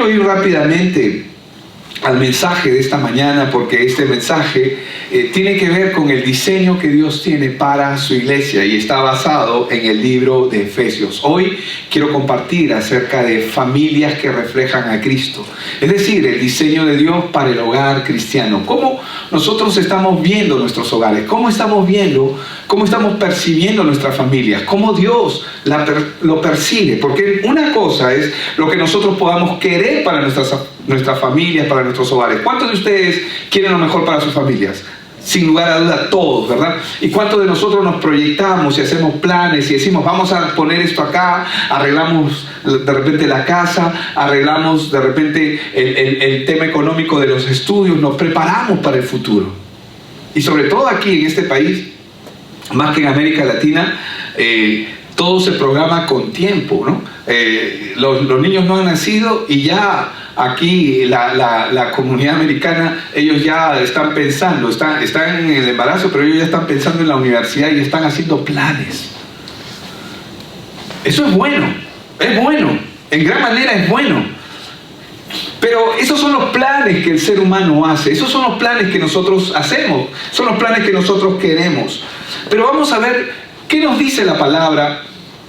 quiero ir rápidamente al mensaje de esta mañana, porque este mensaje tiene que ver con el diseño que Dios tiene para su iglesia y está basado en el libro de Efesios. Hoy quiero compartir acerca de familias que reflejan a Cristo, es decir, el diseño de Dios para el hogar cristiano. ¿Cómo nosotros estamos viendo nuestros hogares? ¿Cómo estamos viendo, cómo estamos percibiendo nuestras familias? ¿Cómo Dios lo percibe? Porque una cosa es lo que nosotros podamos querer para nuestras familias, para nuestros hogares. ¿Cuántos de ustedes quieren lo mejor para sus familias? Sin lugar a duda, todos, ¿verdad? ¿Y cuántos de nosotros nos proyectamos y hacemos planes y decimos, vamos a poner esto acá, arreglamos de repente la casa, arreglamos de repente el tema económico de los estudios, nos preparamos para el futuro? Y sobre todo aquí en este país, más que en América Latina, todo se programa con tiempo, ¿no? Los niños no han nacido y ya aquí la comunidad americana, ellos ya están pensando, están en el embarazo, pero ellos ya están pensando en la universidad y están haciendo planes. Eso es bueno, en gran manera es bueno. Pero esos son los planes que el ser humano hace, esos son los planes que nosotros hacemos, son los planes que nosotros queremos. Pero vamos a ver qué nos dice la palabra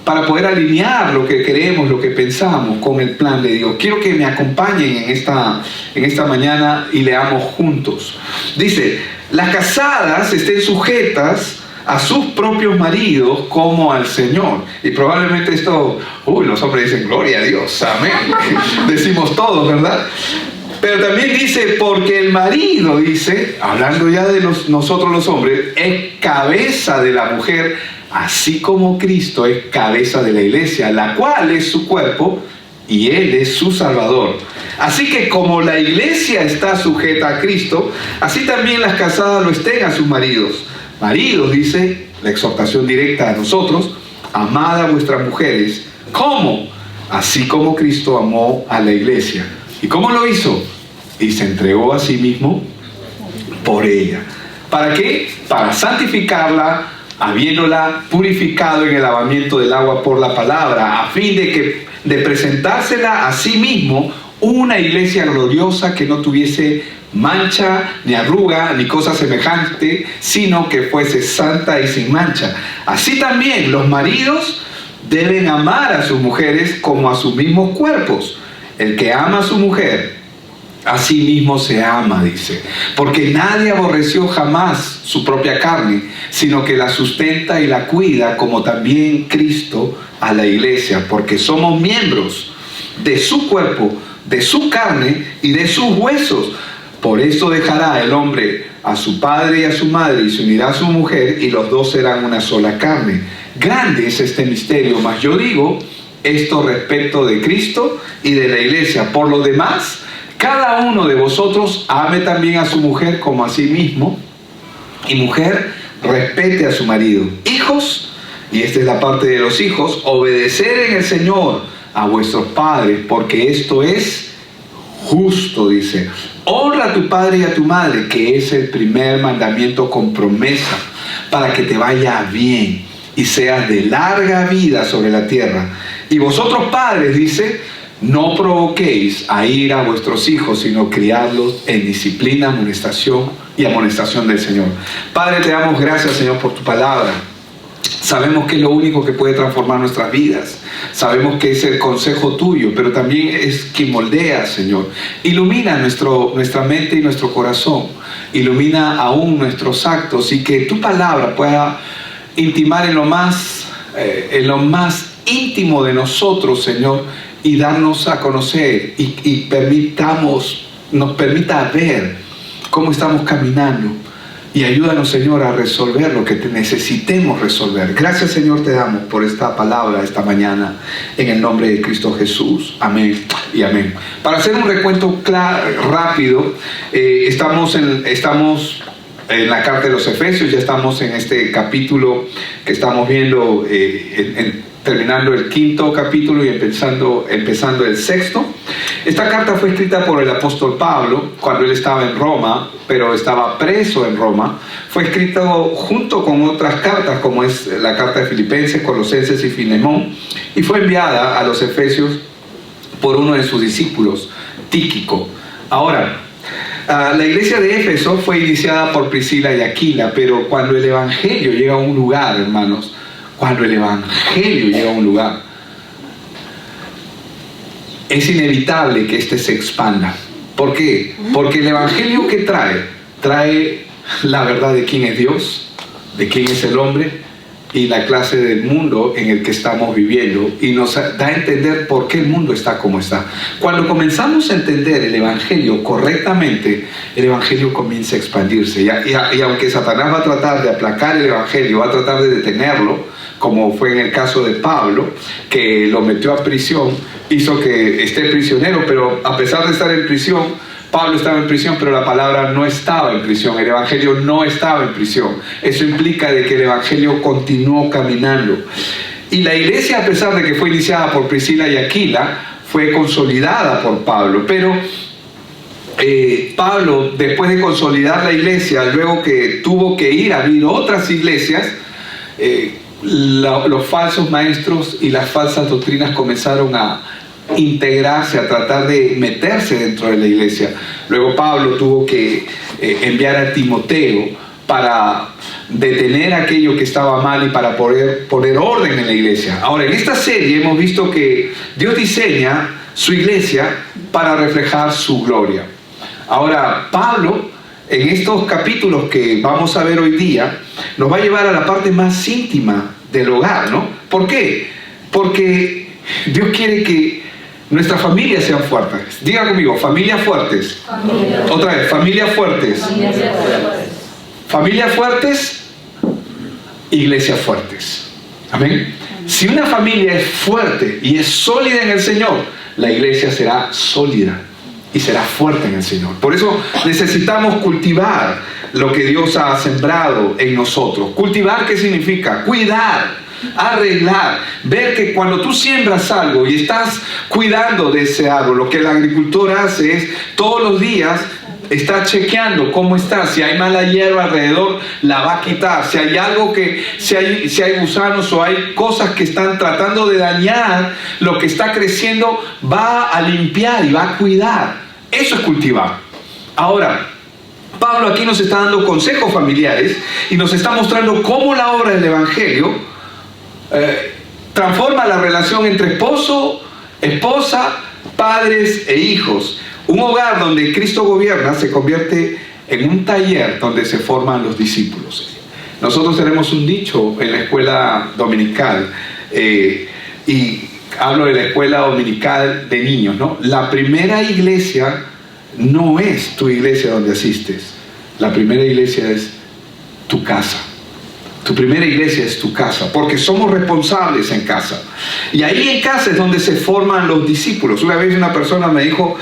para poder alinear lo que queremos, lo que pensamos con el plan de Dios. Quiero que me acompañen en esta mañana y leamos juntos. Dice, las casadas estén sujetas a sus propios maridos como al Señor. Y probablemente esto, los hombres dicen, gloria a Dios, amén. Decimos todos, ¿verdad? Pero también dice, porque el marido, dice, hablando ya de nosotros los hombres, es cabeza de la mujer, así como Cristo es cabeza de la iglesia, la cual es su cuerpo y Él es su Salvador. Así que como la iglesia está sujeta a Cristo, así también las casadas lo estén a sus maridos. Maridos, dice la exhortación directa a nosotros, amad a vuestras mujeres. ¿Cómo? Así como Cristo amó a la iglesia. ¿Y cómo lo hizo? Y se entregó a sí mismo por ella. ¿Para qué? Para santificarla, habiéndola purificado en el lavamiento del agua por la palabra, a fin de presentársela a sí mismo una iglesia gloriosa que no tuviese mancha, ni arruga, ni cosa semejante, sino que fuese santa y sin mancha. Así también los maridos deben amar a sus mujeres como a sus mismos cuerpos. El que ama a su mujer, a sí mismo se ama, dice, porque nadie aborreció jamás su propia carne, sino que la sustenta y la cuida, como también Cristo a la iglesia, porque somos miembros de su cuerpo, de su carne y de sus huesos. Por eso dejará el hombre a su padre y a su madre y se unirá a su mujer y los dos serán una sola carne. Grande es este misterio, mas yo digo esto respecto de Cristo y de la iglesia. Por lo demás, cada uno de vosotros ame también a su mujer como a sí mismo, y mujer, respete a su marido. Hijos, y esta es la parte de los hijos, obedecer en el Señor a vuestros padres, porque esto es justo, dice. Honra a tu padre y a tu madre, que es el primer mandamiento con promesa, para que te vaya bien y seas de larga vida sobre la tierra. Y vosotros padres, dice, no provoquéis a ira a vuestros hijos, sino criadlos en disciplina, amonestación y amonestación del Señor. Padre, te damos gracias, Señor, por tu palabra. Sabemos que es lo único que puede transformar nuestras vidas. Sabemos que es el consejo tuyo, pero también es quien moldea, Señor. Ilumina nuestra mente y nuestro corazón. Ilumina aún nuestros actos y que tu palabra pueda intimar en lo más íntimo de nosotros, Señor, y darnos a conocer y nos permita ver cómo estamos caminando. Y ayúdanos, Señor, a resolver lo que necesitemos resolver. Gracias, Señor, te damos por esta palabra esta mañana, en el nombre de Cristo Jesús. Amén y amén. Para hacer un recuento rápido, estamos en la carta de los Efesios, ya estamos en este capítulo que estamos viendo, terminando el 5º capítulo y empezando el 6º. Esta carta fue escrita por el apóstol Pablo cuando él estaba en Roma, pero estaba preso en Roma. Fue escrito junto con otras cartas, como es la carta de Filipenses, Colosenses y Filemón, y fue enviada a los Efesios por uno de sus discípulos, Tíquico. Ahora, la iglesia de Éfeso fue iniciada por Priscila y Aquila, pero cuando el evangelio llega a un lugar, hermanos, cuando el evangelio llega a un lugar, es inevitable que éste se expanda. ¿Por qué? Porque el evangelio que trae la verdad de quién es Dios, de quién es el hombre y la clase del mundo en el que estamos viviendo, y nos da a entender por qué el mundo está como está. Cuando comenzamos a entender el evangelio correctamente, el evangelio comienza a expandirse, y aunque Satanás va a tratar de aplacar el evangelio, va a tratar de detenerlo, como fue en el caso de Pablo, que lo metió a prisión, hizo que esté prisionero, pero a pesar de estar en prisión, Pablo estaba en prisión, pero la palabra no estaba en prisión, el evangelio no estaba en prisión. Eso implica de que el evangelio continuó caminando. Y la iglesia, a pesar de que fue iniciada por Priscila y Aquila, fue consolidada por Pablo. Pero Pablo, después de consolidar la iglesia, luego que tuvo que ir a abrir otras iglesias, los falsos maestros y las falsas doctrinas comenzaron a integrarse, a tratar de meterse dentro de la iglesia. Luego Pablo tuvo que enviar a Timoteo para detener aquello que estaba mal y para poder poner orden en la iglesia. Ahora, en esta serie hemos visto que Dios diseña su iglesia para reflejar su gloria. Ahora, Pablo, en estos capítulos que vamos a ver hoy día, nos va a llevar a la parte más íntima del hogar, ¿no? ¿Por qué? Porque Dios quiere que nuestras familias sean fuertes. Diga conmigo, familias fuertes. Otra vez, familias fuertes. Familias fuertes, iglesias fuertes. Amén. Si una familia es fuerte y es sólida en el Señor, la iglesia será sólida y será fuerte en el Señor. Por eso necesitamos cultivar lo que Dios ha sembrado en nosotros. Cultivar, ¿qué significa? Cuidar, arreglar, ver que cuando tú siembras algo y estás cuidando de ese árbol, lo que el agricultor hace es todos los días está chequeando cómo está. Si hay mala hierba alrededor, la va a quitar. Si hay algo si hay gusanos o hay cosas que están tratando de dañar lo que está creciendo, va a limpiar y va a cuidar. Eso es cultivar. Ahora, Pablo aquí nos está dando consejos familiares y nos está mostrando cómo la obra del evangelio transforma la relación entre esposo, esposa, padres e hijos. Un hogar donde Cristo gobierna se convierte en un taller donde se forman los discípulos. Nosotros tenemos un dicho en la escuela dominical, y hablo de la escuela dominical de niños, ¿no? La primera iglesia no es tu iglesia donde asistes. La primera iglesia es tu casa. Tu primera iglesia es tu casa, porque somos responsables en casa. Y ahí en casa es donde se forman los discípulos. Una vez una persona me dijo,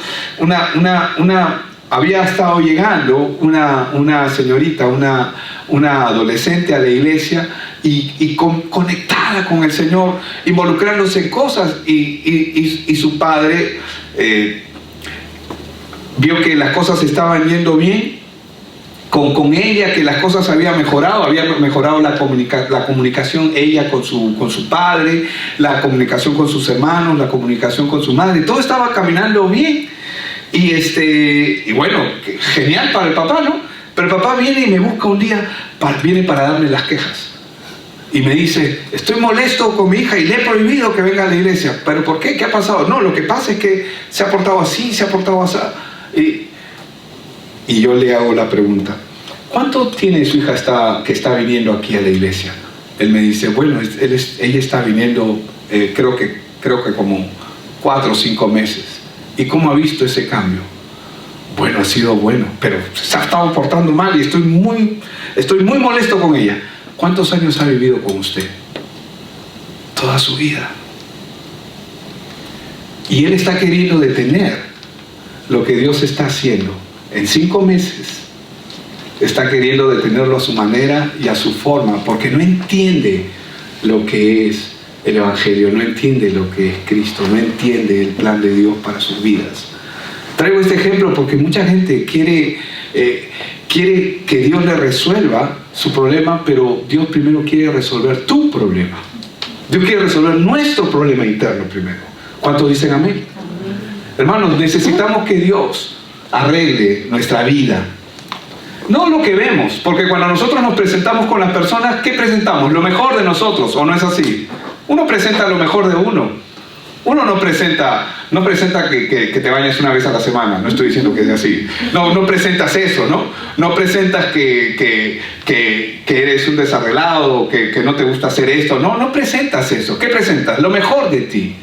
había estado llegando una señorita, una adolescente a la iglesia y conectada con el Señor, involucrándose en cosas, y su padre vio que las cosas estaban yendo bien con ella, que las cosas había mejorado la comunicación ella con su padre, la comunicación con sus hermanos, la comunicación con su madre, todo estaba caminando bien. Y bueno, genial para el papá, ¿no? Pero el papá viene y me busca un día, viene para darme las quejas. Y me dice, estoy molesto con mi hija y le he prohibido que venga a la iglesia. ¿Pero por qué? ¿Qué ha pasado? No, lo que pasa es que se ha portado así, se ha portado así. Y yo le hago la pregunta, ¿cuánto tiene su hija que está viniendo aquí a la iglesia? Él me dice, bueno, ella está viniendo, creo que como 4 o 5 meses. ¿Y cómo ha visto ese cambio? Bueno, ha sido bueno, pero se ha estado portando mal y estoy muy molesto con ella. ¿Cuántos años ha vivido con usted? Toda su vida. Y él está queriendo detener lo que Dios está haciendo. En 5 meses está queriendo detenerlo a su manera y a su forma, porque no entiende lo que es el evangelio, no entiende lo que es Cristo, no entiende el plan de Dios para sus vidas. Traigo este ejemplo porque mucha gente quiere que Dios le resuelva su problema, pero Dios primero quiere resolver tu problema. Dios quiere resolver nuestro problema interno primero. ¿Cuántos dicen amén? Hermanos, necesitamos que Dios arregle nuestra vida. No lo que vemos, porque cuando nosotros nos presentamos con las personas, ¿qué presentamos? Lo mejor de nosotros, ¿o no es así? Uno presenta lo mejor de uno. Uno no presenta que te bañes una vez a la semana, no estoy diciendo que sea así. No presentas eso, ¿no? No presentas que eres un desarreglado, que no te gusta hacer esto. No presentas eso. ¿Qué presentas? Lo mejor de ti.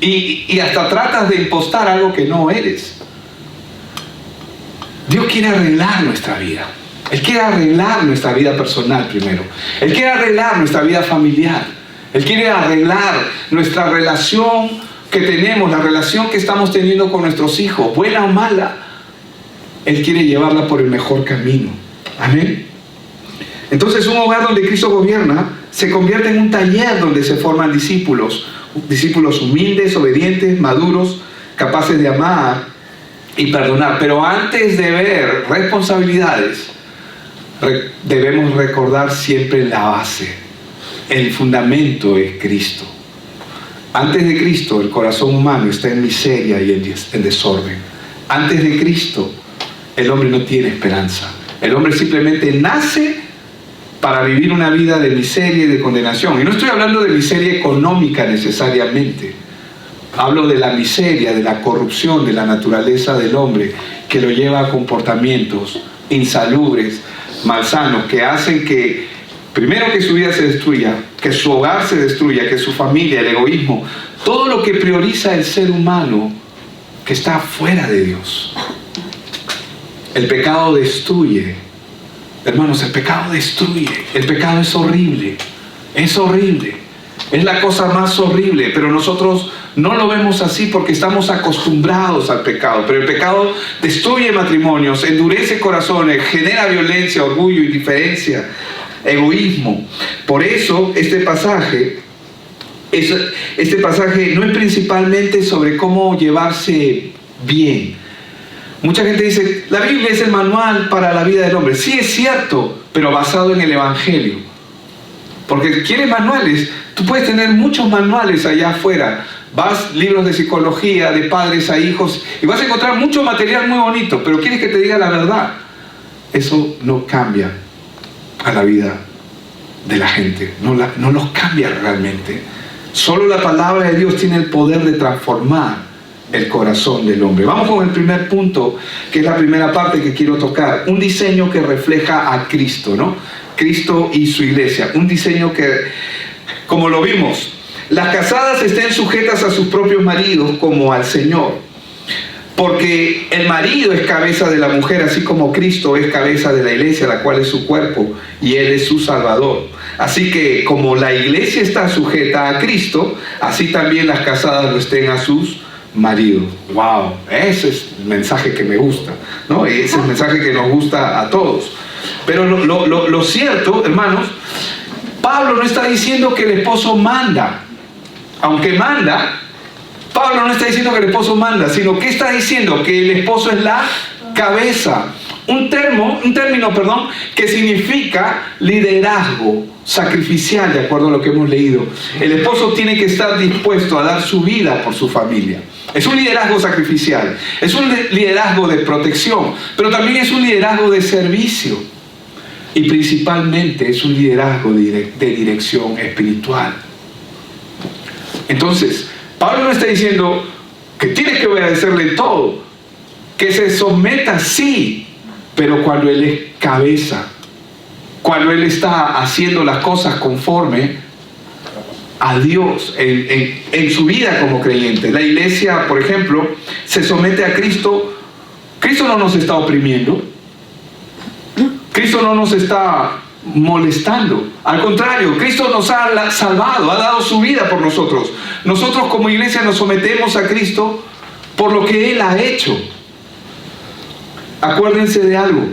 Y hasta tratas de impostar algo que no eres. Dios quiere arreglar nuestra vida. Él quiere arreglar nuestra vida personal primero. Él quiere arreglar nuestra vida familiar. Él quiere arreglar nuestra relación que tenemos, la relación que estamos teniendo con nuestros hijos, buena o mala. Él quiere llevarla por el mejor camino. Amén. Entonces, un hogar donde Cristo gobierna se convierte en un taller donde se forman discípulos humildes, obedientes, maduros, capaces de amar y perdonar. Pero antes de ver responsabilidades, debemos recordar siempre la base. El fundamento es Cristo. Antes de Cristo, el corazón humano está en miseria y en desorden. Antes de Cristo, el hombre no tiene esperanza. El hombre simplemente nace para vivir una vida de miseria y de condenación. Y no estoy hablando de miseria económica necesariamente. Hablo de la miseria, de la corrupción, de la naturaleza del hombre, que lo lleva a comportamientos insalubres, malsanos, que hacen que, primero, que su vida se destruya, que su hogar se destruya, que su familia, el egoísmo, todo lo que prioriza el ser humano que está fuera de Dios. El pecado destruye. Hermanos, el pecado destruye. El pecado es horrible. Es horrible. Es la cosa más horrible, pero nosotros no lo vemos así porque estamos acostumbrados al pecado. Pero el pecado destruye matrimonios, endurece corazones, genera violencia, orgullo, indiferencia, egoísmo. Por eso este pasaje no es principalmente sobre cómo llevarse bien. Mucha gente dice, la Biblia es el manual para la vida del hombre. Sí, es cierto, pero basado en el Evangelio. Porque ¿quieres manuales? Tú puedes tener muchos manuales allá afuera. Vas, libros de psicología, de padres a hijos, y vas a encontrar mucho material muy bonito, pero quieres que te diga la verdad. Eso no cambia a la vida de la gente, no los cambia realmente. Solo la palabra de Dios tiene el poder de transformar el corazón del hombre. Vamos con el primer punto, que es la primera parte que quiero tocar. Un diseño que refleja a Cristo, ¿no? Cristo y su iglesia. Un diseño que, como lo vimos, las casadas estén sujetas a sus propios maridos como al Señor. Porque el marido es cabeza de la mujer, así como Cristo es cabeza de la iglesia, la cual es su cuerpo, y Él es su Salvador. Así que como la iglesia está sujeta a Cristo, así también las casadas lo estén a sus maridos. ¡Wow! Ese es el mensaje que me gusta, ¿no? Ese es el mensaje que nos gusta a todos. Pero lo cierto, hermanos, Pablo no está diciendo que el esposo manda. Aunque manda, Pablo no está diciendo que el esposo manda, sino que está diciendo que el esposo es la cabeza. Un término, que significa liderazgo sacrificial, de acuerdo a lo que hemos leído. El esposo tiene que estar dispuesto a dar su vida por su familia. Es un liderazgo sacrificial, es un liderazgo de protección, pero también es un liderazgo de servicio. Y principalmente es un liderazgo de dirección espiritual. Entonces, Pablo no está diciendo que tienes que obedecerle en todo, que se someta, sí, pero cuando él es cabeza, cuando él está haciendo las cosas conforme a Dios en su vida como creyente. La iglesia, por ejemplo, se somete a Cristo. Cristo no nos está oprimiendo. Cristo no nos está molestando. Al contrario, Cristo nos ha salvado, ha dado su vida por nosotros. Nosotros como iglesia nos sometemos a Cristo por lo que Él ha hecho. Acuérdense de algo: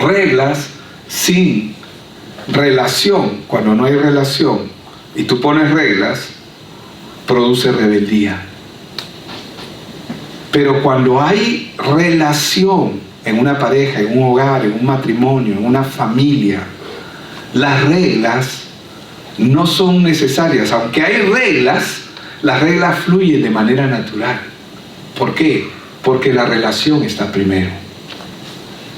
reglas sin relación. Cuando no hay relación y tú pones reglas, produce rebeldía. Pero cuando hay relación en una pareja, en un hogar, en un matrimonio, en una familia, las reglas no son necesarias. Aunque hay reglas, las reglas fluyen de manera natural. ¿Por qué? Porque la relación está primero.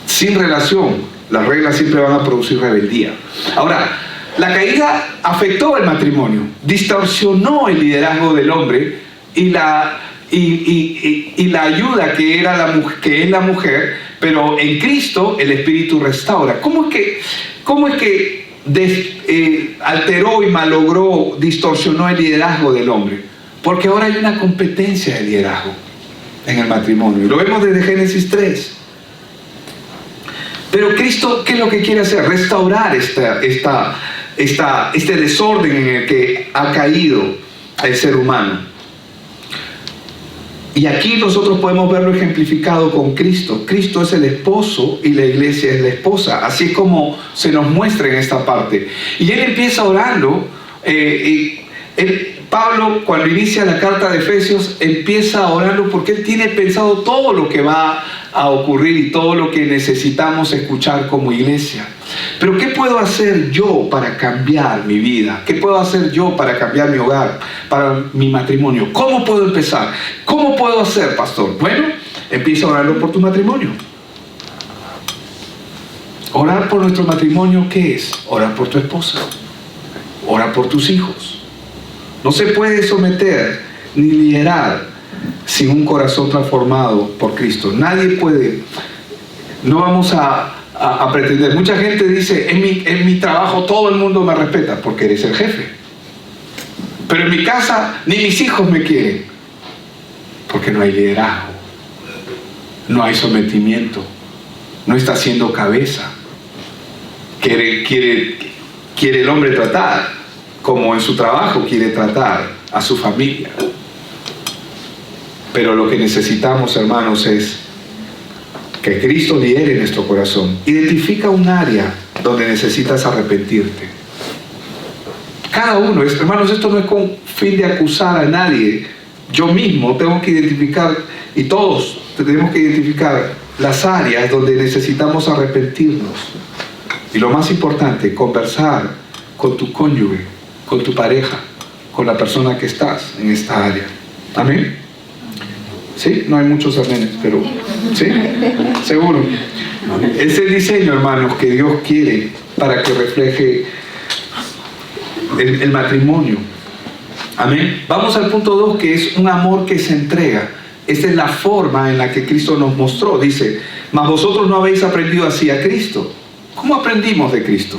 Sin relación, las reglas siempre van a producir rebeldía. Ahora, la caída afectó el matrimonio, distorsionó el liderazgo del hombre y la ayuda que es la mujer, pero en Cristo el Espíritu restaura. ¿Cómo es que alteró y malogró, distorsionó el liderazgo del hombre? Porque ahora hay una competencia de liderazgo en el matrimonio. Lo vemos desde Génesis 3. Pero Cristo, ¿qué es lo que quiere hacer? Restaurar este desorden en el que ha caído el ser humano. Y aquí nosotros podemos verlo ejemplificado con Cristo. Cristo es el esposo y la iglesia es la esposa. Así es como se nos muestra en esta parte. Y él empieza orando. Pablo, cuando inicia la carta de Efesios, empieza orando porque él tiene pensado todo lo que va a ocurrir y todo lo que necesitamos escuchar como iglesia. Pero ¿qué puedo hacer yo para cambiar mi vida? ¿Qué puedo hacer yo para cambiar mi hogar, para mi matrimonio? ¿Cómo puedo empezar? ¿Cómo puedo hacer, pastor? Bueno, empieza orando por tu matrimonio. Orar por nuestro matrimonio, ¿qué es? Orar por tu esposa. Orar por tus hijos. No se puede someter ni liderar sin un corazón transformado por Cristo. Nadie puede. No vamos a pretender. Mucha gente dice, en mi trabajo todo el mundo me respeta porque eres el jefe. Pero en mi casa ni mis hijos me quieren. Porque no hay liderazgo. No hay sometimiento. No está haciendo cabeza. Quiere el hombre tratar como en su trabajo quiere tratar a su familia. Pero lo que necesitamos, hermanos, es que Cristo lidere nuestro corazón. Identifica un área donde necesitas arrepentirte. Cada uno, hermanos, esto no es con fin de acusar a nadie. Yo mismo tengo que identificar, y todos tenemos que identificar las áreas donde necesitamos arrepentirnos. Y lo más importante, conversar con tu cónyuge, con tu pareja, con la persona que estás en esta área. ¿Amén? ¿Sí? No hay muchos amenes, pero ¿sí? ¿Seguro? Es el diseño, hermanos, que Dios quiere para que refleje el matrimonio. Amén. Vamos al punto 2, que es un amor que se entrega. Esta es la forma en la que Cristo nos mostró. Dice, mas vosotros no habéis aprendido así a Cristo. ¿Cómo aprendimos de Cristo?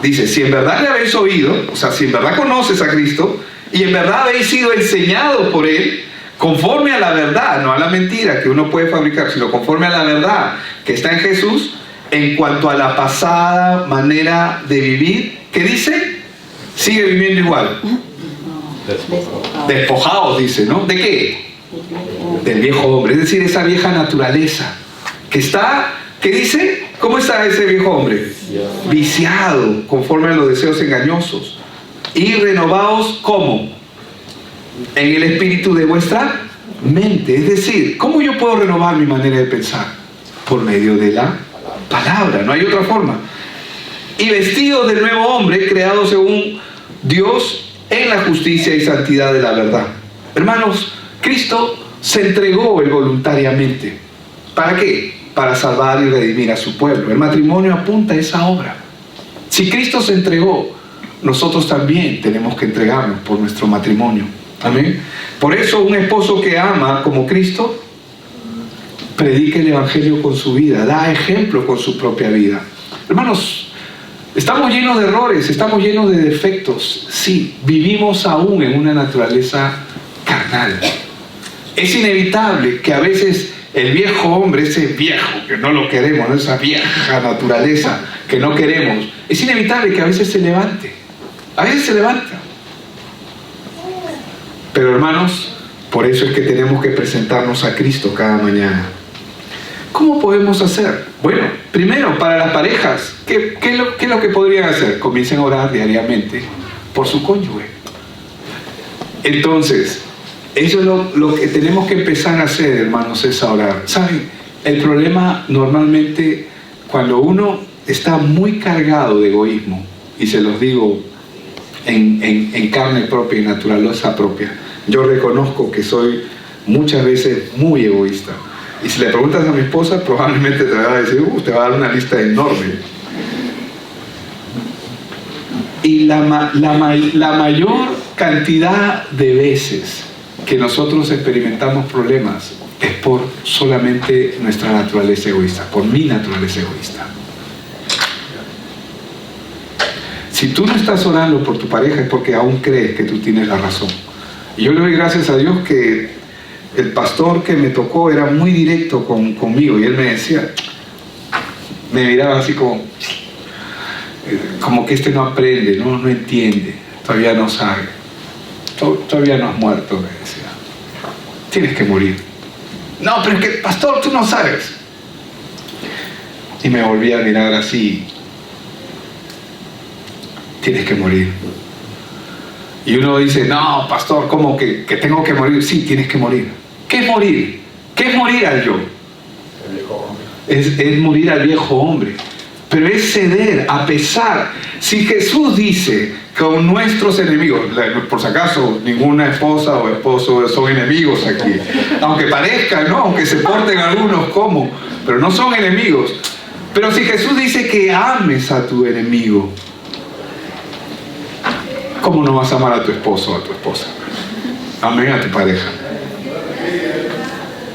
Dice, si en verdad le habéis oído, o sea, si en verdad conoces a Cristo, y en verdad habéis sido enseñados por Él, conforme a la verdad, no a la mentira que uno puede fabricar, sino conforme a la verdad que está en Jesús, en cuanto a la pasada manera de vivir, ¿qué dice? Sigue viviendo igual. Despojados, dice, ¿no? ¿De qué? Del viejo hombre, es decir, esa vieja naturaleza que está, ¿qué dice? ¿Cómo está ese viejo hombre? Viciado, conforme a los deseos engañosos. Y renovados, ¿cómo? En el espíritu de vuestra mente. Es decir, ¿cómo yo puedo renovar mi manera de pensar? Por medio de la palabra, no hay otra forma. Y vestidos del nuevo hombre, creado según Dios en la justicia y santidad de la verdad. Hermanos, Cristo se entregó él voluntariamente. ¿Para qué? Para salvar y redimir a su pueblo. El matrimonio apunta a esa obra. Si Cristo se entregó, nosotros también tenemos que entregarnos por nuestro matrimonio. Amén. Por eso un esposo que ama como Cristo predica el evangelio con su vida, da ejemplo con su propia vida. Hermanos, estamos llenos de errores, estamos llenos de defectos. Sí, vivimos aún en una naturaleza carnal. Es inevitable que a veces el viejo hombre, ese viejo que no lo queremos, ¿no? Esa vieja naturaleza que no queremos, es inevitable que a veces se levante. A veces se levanta. Pero hermanos, por eso es que tenemos que presentarnos a Cristo cada mañana. ¿Cómo podemos hacer? Bueno, primero, para las parejas, ¿qué es lo que podrían hacer? Comiencen a orar diariamente por su cónyuge. Entonces, eso es lo que tenemos que empezar a hacer, hermanos, es a orar. ¿Saben? El problema normalmente, cuando uno está muy cargado de egoísmo, y se los digo en carne propia y naturaleza propia, yo reconozco que soy muchas veces muy egoísta. Y si le preguntas a mi esposa, probablemente te va a decir, te va a dar una lista enorme. Y la mayor cantidad de veces que nosotros experimentamos problemas es por solamente nuestra naturaleza egoísta, por mi naturaleza egoísta. Si tú no estás orando por tu pareja es porque aún crees que tú tienes la razón. Y yo le doy gracias a Dios que el pastor que me tocó era muy directo conmigo, y él me decía, me miraba así como que este no aprende, no entiende, todavía no sabe, todavía no has muerto, me decía, tienes que morir. No, pero es que, pastor, tú no sabes. Y me volví a mirar así, tienes que morir. Y uno dice, no, pastor, ¿cómo que tengo que morir? Sí, tienes que morir. ¿Qué es morir? ¿Qué es morir al yo? El viejo hombre. Es morir al viejo hombre. Pero es ceder, a pesar. Si Jesús dice con nuestros enemigos, por si acaso ninguna esposa o esposo son enemigos aquí, aunque parezcan, ¿no? Aunque se porten algunos como, pero no son enemigos. Pero si Jesús dice que ames a tu enemigo, ¿cómo no vas a amar a tu esposo o a tu esposa? Amén, a tu pareja.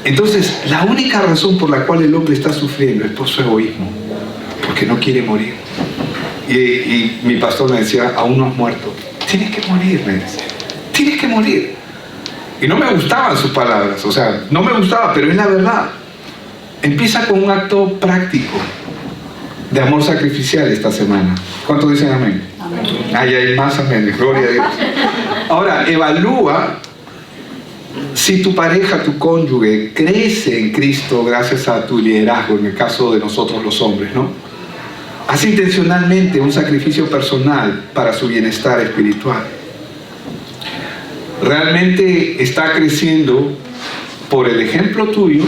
Entonces, la única razón por la cual el hombre está sufriendo es por su egoísmo, porque no quiere morir. Y mi pastor me decía, aún no has muerto. Tienes que morir, me decía. Tienes que morir. Y no me gustaban sus palabras, o sea, no me gustaba, pero es la verdad. Empieza con un acto práctico de amor sacrificial esta semana. ¿Cuántos dicen amén? Ahí hay más amén, gloria a Dios. Ahora, evalúa si tu pareja, tu cónyuge, crece en Cristo gracias a tu liderazgo, en el caso de nosotros los hombres, ¿no? Haz intencionalmente un sacrificio personal para su bienestar espiritual. ¿Realmente está creciendo por el ejemplo tuyo?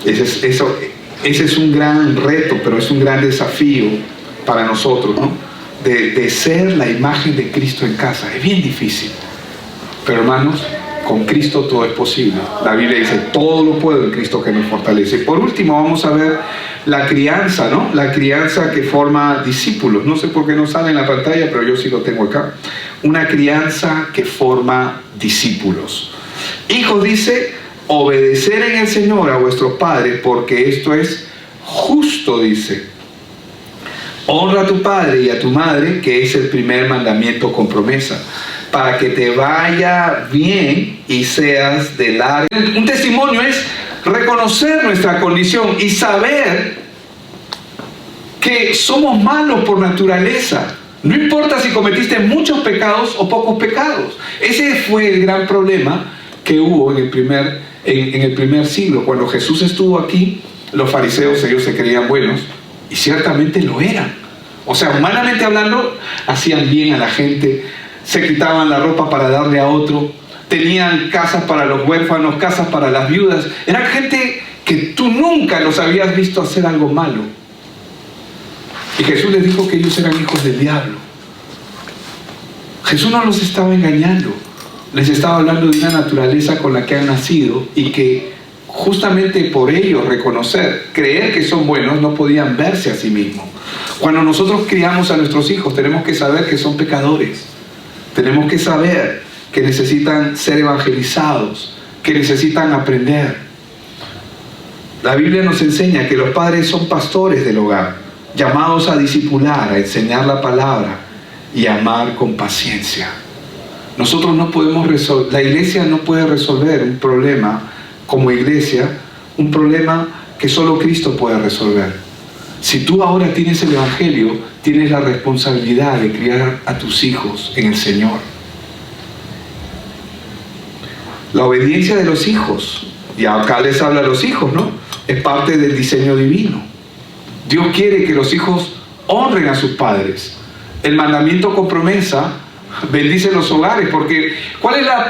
Ese es un gran reto, pero es un gran desafío para nosotros, ¿no? De ser la imagen de Cristo en casa. Es bien difícil. Pero hermanos, con Cristo todo es posible. La Biblia dice, todo lo puedo en Cristo que me fortalece. Por último, vamos a ver la crianza, ¿no? La crianza que forma discípulos. No sé por qué no sale en la pantalla, pero yo sí lo tengo acá. Una crianza que forma discípulos. Hijos, dice, obedecer en el Señor a vuestros padres, porque esto es justo, dice. Honra a tu padre y a tu madre, que es el primer mandamiento con promesa, para que te vaya bien y seas de larga. Un testimonio es reconocer nuestra condición y saber que somos malos por naturaleza. No importa si cometiste muchos pecados o pocos pecados. Ese fue el gran problema que hubo en el primer siglo. Cuando Jesús estuvo aquí, los fariseos, ellos se creían buenos, y ciertamente lo eran. O sea, humanamente hablando, hacían bien a la gente, se quitaban la ropa para darle a otro, tenían casas para los huérfanos, casas para las viudas. Eran gente que tú nunca los habías visto hacer algo malo. Y Jesús les dijo que ellos eran hijos del diablo. Jesús no los estaba engañando, les estaba hablando de una naturaleza con la que han nacido, y que justamente por ellos reconocer, creer que son buenos, no podían verse a sí mismos. Cuando nosotros criamos a nuestros hijos, tenemos que saber que son pecadores. Tenemos que saber que necesitan ser evangelizados, que necesitan aprender. La Biblia nos enseña que los padres son pastores del hogar, llamados a discipular, a enseñar la palabra y a amar con paciencia. Nosotros no podemos resolver, la iglesia no puede resolver un problema como iglesia, un problema que solo Cristo puede resolver. Si tú ahora tienes el Evangelio, tienes la responsabilidad de criar a tus hijos en el Señor. La obediencia de los hijos, y acá les habla a los hijos, ¿no? Es parte del diseño divino. Dios quiere que los hijos honren a sus padres. El mandamiento con promesa bendice los hogares, porque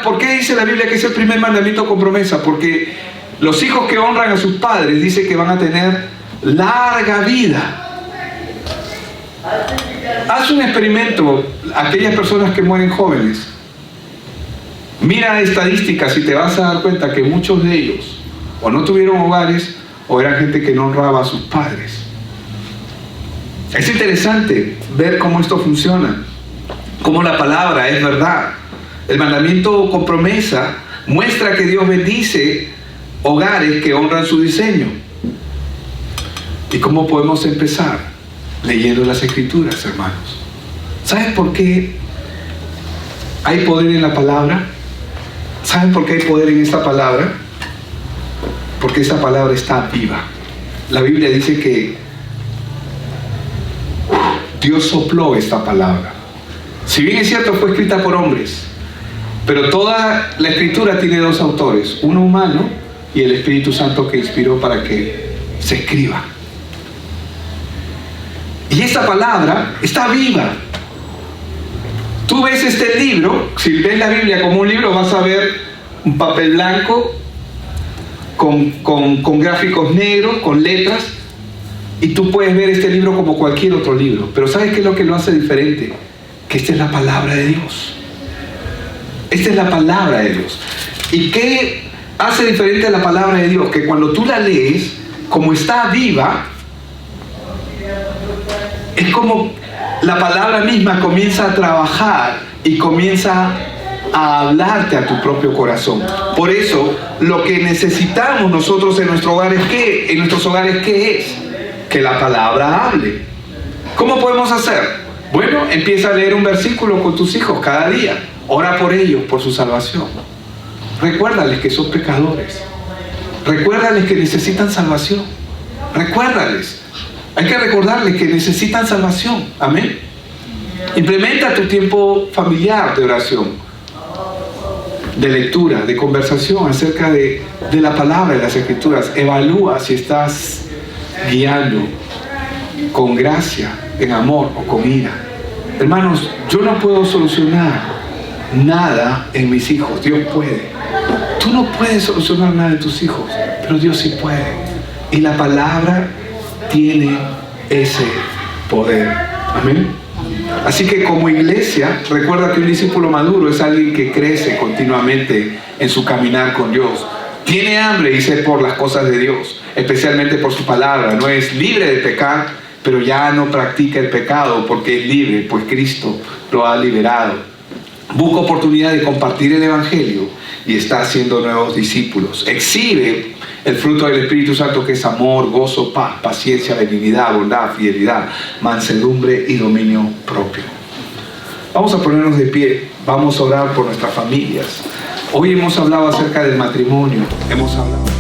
¿por qué dice la Biblia que es el primer mandamiento con promesa? Porque los hijos que honran a sus padres dice que van a tener larga vida. Haz un experimento, aquellas personas que mueren jóvenes. Mira estadísticas y te vas a dar cuenta que muchos de ellos o no tuvieron hogares o eran gente que no honraba a sus padres. Es interesante ver cómo esto funciona, cómo la palabra es verdad. El mandamiento con promesa muestra que Dios bendice hogares que honran su diseño. ¿Y cómo podemos empezar? Leyendo las Escrituras, hermanos. ¿Sabes por qué hay poder en la palabra? ¿Saben por qué hay poder en esta palabra? Porque esta palabra está viva. La Biblia dice que Dios sopló esta palabra. Si bien es cierto, fue escrita por hombres, pero toda la Escritura tiene dos autores, uno humano y el Espíritu Santo que inspiró para que se escriba. Y esta palabra está viva. Tú ves este libro, si ves la Biblia como un libro, vas a ver un papel blanco con gráficos negros, con letras, y tú puedes ver este libro como cualquier otro libro. Pero ¿sabes qué es lo que lo hace diferente? Que esta es la palabra de Dios. Esta es la palabra de Dios. ¿Y qué hace diferente a la palabra de Dios? Que cuando tú la lees, como está viva, es como la palabra misma comienza a trabajar y comienza a hablarte a tu propio corazón. Por eso, lo que necesitamos nosotros en nuestro hogar es ¿qué? En nuestros hogares, ¿qué es? Que la palabra hable. ¿Cómo podemos hacer? Bueno, empieza a leer un versículo con tus hijos cada día. Ora por ellos, por su salvación. Recuérdales que son pecadores. Recuérdales que necesitan salvación. Recuérdales. Hay que recordarles que necesitan salvación. Amén. Implementa tu tiempo familiar de oración, de lectura, de conversación acerca de la palabra de las Escrituras. Evalúa si estás guiando con gracia, en amor o con ira. Hermanos, yo no puedo solucionar nada en mis hijos. Dios puede. Tú no puedes solucionar nada en tus hijos, pero Dios sí puede. Y la palabra tiene ese poder. Amén. Así que como iglesia, recuerda que un discípulo maduro es alguien que crece continuamente en su caminar con Dios. Tiene hambre y sed por las cosas de Dios, especialmente por su palabra. No es libre de pecar, pero ya no practica el pecado porque es libre, pues Cristo lo ha liberado. Busca oportunidad de compartir el Evangelio y está haciendo nuevos discípulos. Exhibe el fruto del Espíritu Santo, que es amor, gozo, paz, paciencia, benignidad, bondad, fidelidad, mansedumbre y dominio propio. Vamos a ponernos de pie, vamos a orar por nuestras familias. Hoy hemos hablado acerca del matrimonio, hemos hablado